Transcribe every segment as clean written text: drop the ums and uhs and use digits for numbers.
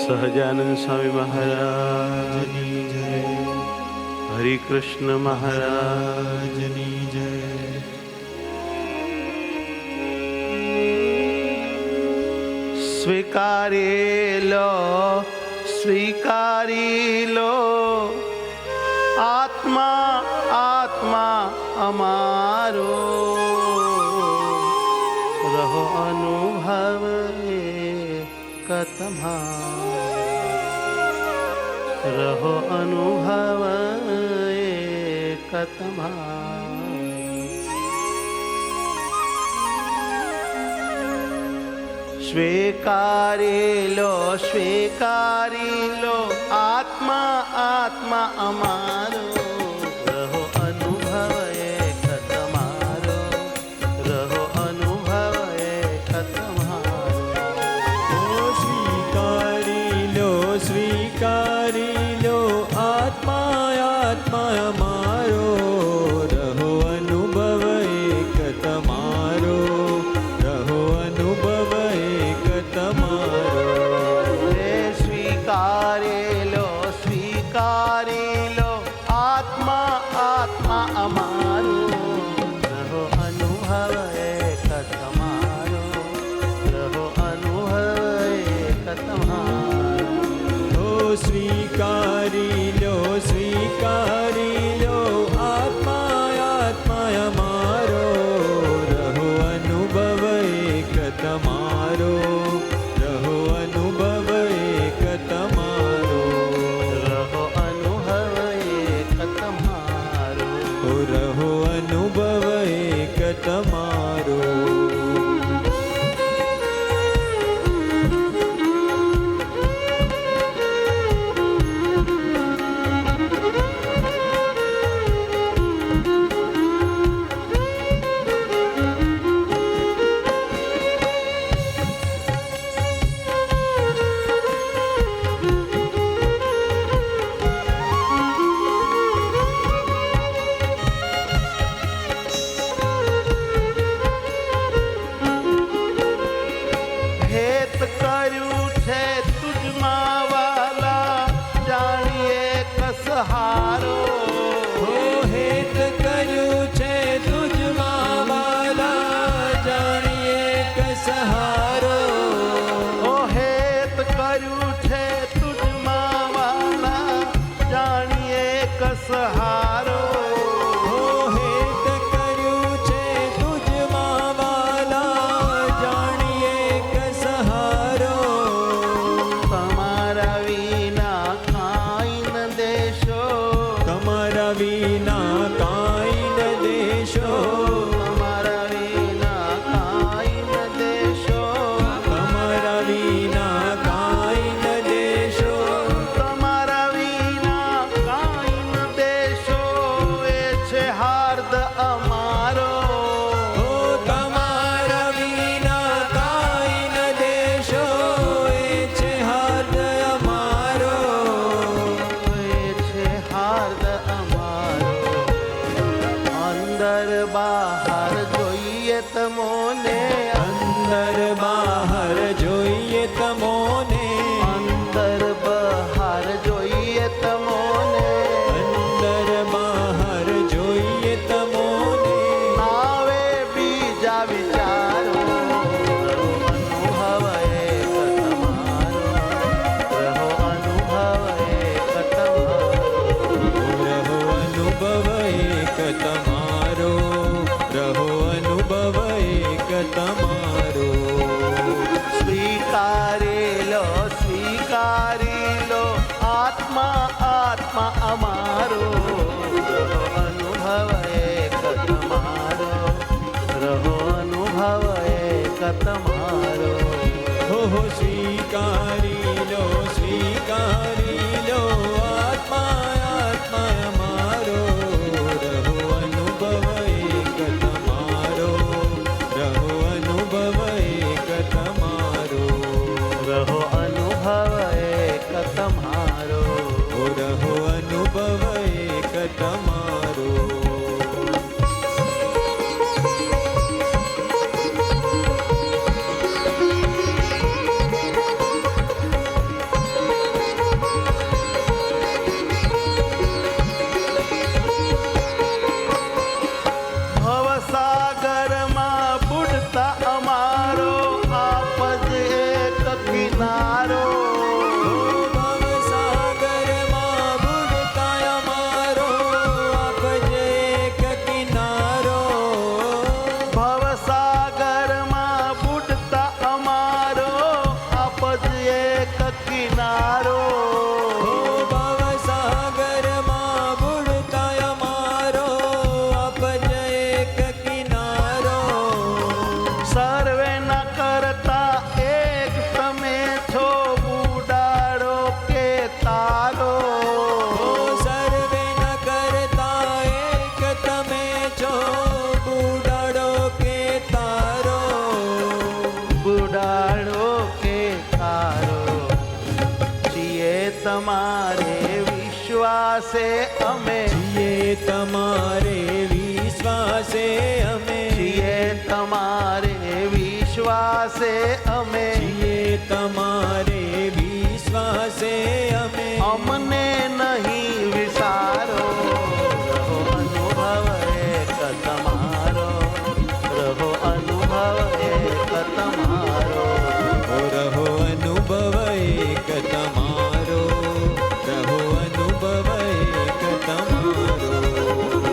સહજાનંદ સ્વામી મહારાજની જય, હરિ કૃષ્ણ મહારાજની જય. સ્વીકારેલો સ્વીકારી લો, આત્મા આત્મા અમારો, રહો અનુભવ તમારો, રહો અનુભવ તમારો. સ્વીકારેલો સ્વીકારી લો, આત્મા આત્મા અમારો, રહો અનુભવ એક તમારો, રહો અનુભવ એક તમારો. સ્વીકારી લો આત્મા આત્મા અમારો, રહો અનુભવ એક તમારો, રહો અનુભવ એક તમારો. સ્વીકારેલો સ્વીકારી લો, આત્મા આત્મા અમારો, રહો અનુભવ એક તમારો, રહો અનુભવ એક તમારો. સ્વીકારી લો આત્મા આત્મા અમારો, રહો અનુભવ એક તમારો, રહો અનુભવ એક તમારો, રહો અનુભવ એક તમારો, રહો અનુભવ એક તમારો. સહારો. હેત કર્યું છે તુજમાં વાલા, જાણીએ કસહારો. હેત કર્યું છે તુજમાં વાલા, જાણીએ કસહારો. હેત કર્યું છે તુજમાં વાલા, જાણીએ કસહારો. તમારા વિના કાંઈ ન દેશો, તમારા વિના કાંઈ ન દેશો, તમારા વિના કાંઈ ન દેશો, તમારા વિના કાંઈ ન દેશો, તમારા વિના કાંઈ ન દેશો, એ છે હાર્દ અમારો. તમારા વિના કાંઈ ન દેશો, એ છે હાર્દ અમારો, એ છે હાર્દ અમારો. અંદર બહાર જોઈએ તમોને, અંદર બહાર જોઈએ તમોને, અંદર બહાર જોઈએ તમોને, અંદર બહાર જોઈએ તમોને. આવે બીજા વિચારો, રહો અનુભવ એક તમારો, રહો અનુભવ એક તમારો. રહો અનુભવ એક તમારો, રહો અનુભવ એક તમારો. સ્વીકારેલો સ્વીકારી લો, આત્મા આત્મા અમારો, રહો અનુભવ એક તમારો, રહો અનુભવ એક તમારો. સ્વીકારી લો આત્મા આત્મા અમારો, રહો અનુભવ એક તમારો, રહો અનુભવ એક તમારો, રહો અનુભવ એક તમારો, રહો અનુભવ એક તમારો. કિનારો. ભવસાગરમાં બુડતા અમારો આપજે એક કિનારો. સર્વે ન કરતા એક તમે છો, બુડાડો કે તારો. સર્વે ન કરતા એક તમે છો, બુડાડો કે તારો. બુડાડો કે તારો. છીએ તમારે વિશ્વાસે અમે, છીએ તમારે વિશ્વાસે અમે, છીએ તમારે વિશ્વાસે અમે. છીએ તમારે વિશ્વાસે અમે. અમને નહીં વિસારો, રહો અનુભવ એક તમારો. રહો અનુભવ એક તમારો. રહો અનુભવ એક તમારો. રહો અનુભવ એક તમારો.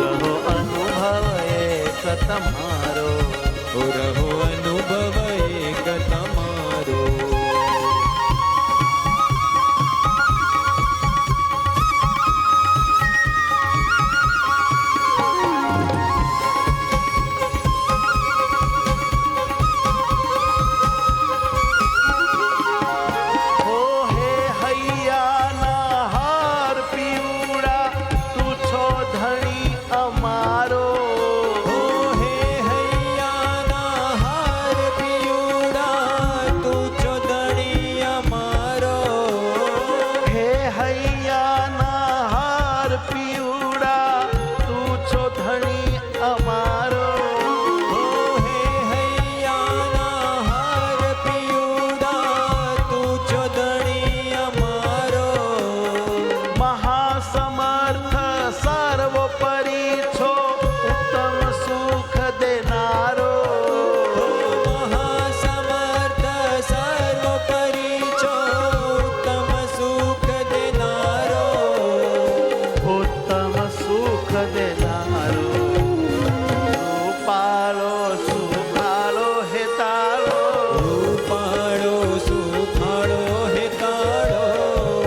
રહો અનુભવ એક તમારો. રહો અનુભવ એક તમારો. હો હે હૈયાના હાર પીવડા, તું છો ધણી અમારો. ઓ હે હૈયાના હાર પિયુડા, તું છો ધણી અમારો. હે હૈયાના હાર પીવડા, તું છો ધણી અમારો. ઓ હે હૈયાના હાર પિયુડા, તું છો ધણી અમારો. મહાસમર્થ સર્વોપરી છો, ઉત્તમ સુખ દેનારો. મહાસમર્થ સર્વોપરી છો, ઉત્તમ સુખ દેનારો. ઉત્તમ સુખ દેનારો. રૂપાળો સુખાળો હેતાળો. રૂપાળો સુખાળો હેતાળો.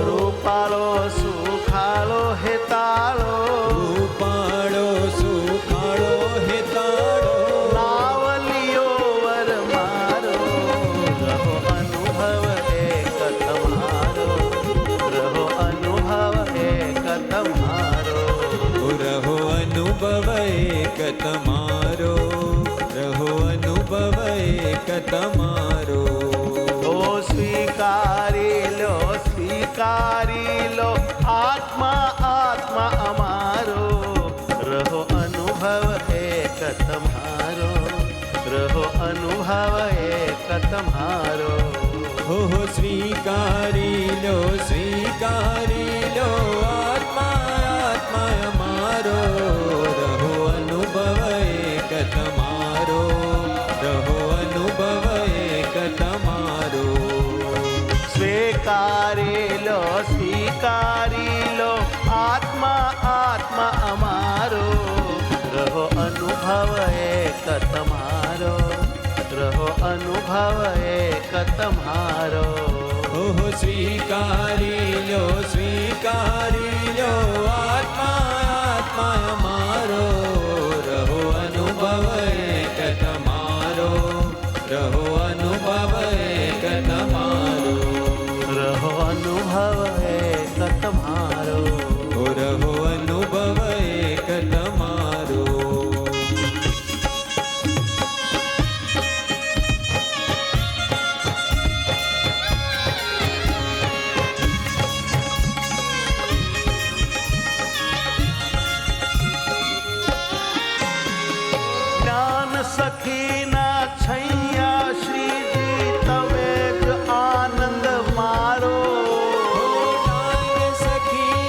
રૂપાળો સુખાળો હેતાળો. રૂપાળો સુખાળો હેતાળો. લાવલિયો વર મારો, રહો અનુભવ એક તમારો. રહો અનુભવ એક તમારો. રહો અનુભવ એક તમારો. રહો અનુભવ એક તમારો. ઓ સ્વીકારી લો, સ્વીકારી લો, આત્મા આત્મા અમારો. રહો અનુભવ એક તમારો. રહો અનુભવ એક તમારો. હો સ્વીકારી લો, સ્વીકારી લો, આત્મા આત્મા અમારો. રહો અનુભવ એક તમારો. રહો અનુભવ એક તમારો. સ્વીકારી લો, સ્વીકારી લો, આત્મા આત્મા અમારો. રહો અનુભવ એક તમારો. રહો અનુભવ એક તમારો. ઓહો સ્વીકારી લો, સ્વીકારી લો, આત્મા આત્મા અમારો. રહો અનુભવ એક તમારો. રહો અનુભવ એક તમારો. રહો અનુભવ એક તમારો. રહો અનુભવ એક તમારો. જ્ઞાન સખીના છૈયા શ્રીજી, તમે જ આનંદ મારો. નાગ સખી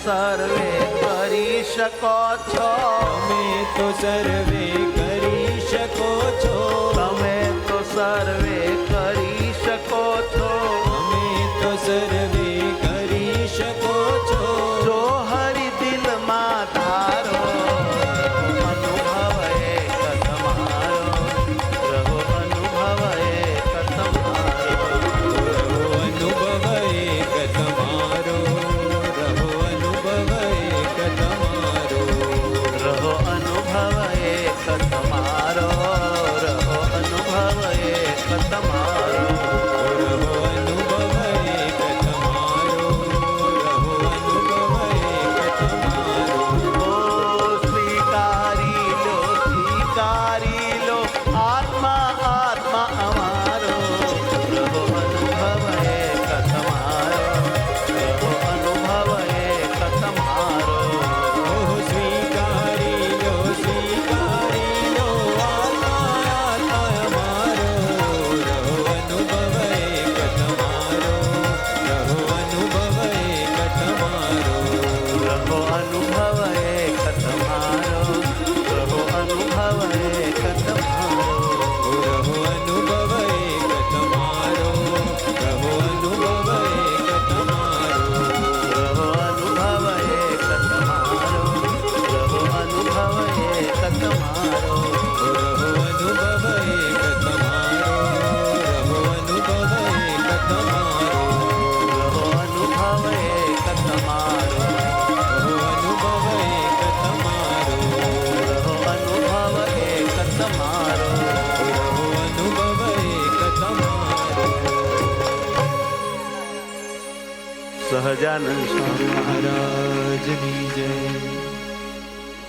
સર્વે કરી શકો છો, તમે તો સર્વે કરી શકો છો, તમે તો સર્વે કરી શકો છો. તમે તો સર્વે કરી શકો છો. જો હરિ દિલમાં ધારો, અનુભવ એક તમારો, રહો અનુભવ એક તમારો. રહો અનુભવ એક તમારો, રહો અનુભવ એક તમારો. રહો અનુભવ એક તમારો, રહો અનુભવ એક તમારો. રહો અનુભવ એક તમારો, રહો અનુભવ એક તમારો. ઓ સ્વીકારી લો આત્મા આત્મા અમારો, રહો અનુભવ એક તમારો, રહો અનુભવ એક તમારો. ઓહ સ્વીકારી લો આત્મા આત્મા અમારો. રહો અનુભવ એક તમારો, રહો અનુભવ એક તમારો. રહો અનુભવ એક તમારો, રહો અનુભવ એક તમારો. રહો અનુભવ એક તમારો, રહો અનુભવ એક તમારો. રહો અનુભવ એક તમારો, રહો અનુભવ એક તમારો. રહો અનુભવ એક તમારો, રહો અનુભવ એક તમારો. રહો અનુભવ એક તમારો, રહો અનુભવ એક તમારો. રહો અનુભવ એક તમારો. રહો અનુભવ એક તમારો. સહજાનંદ સ્વામી મહારાજ.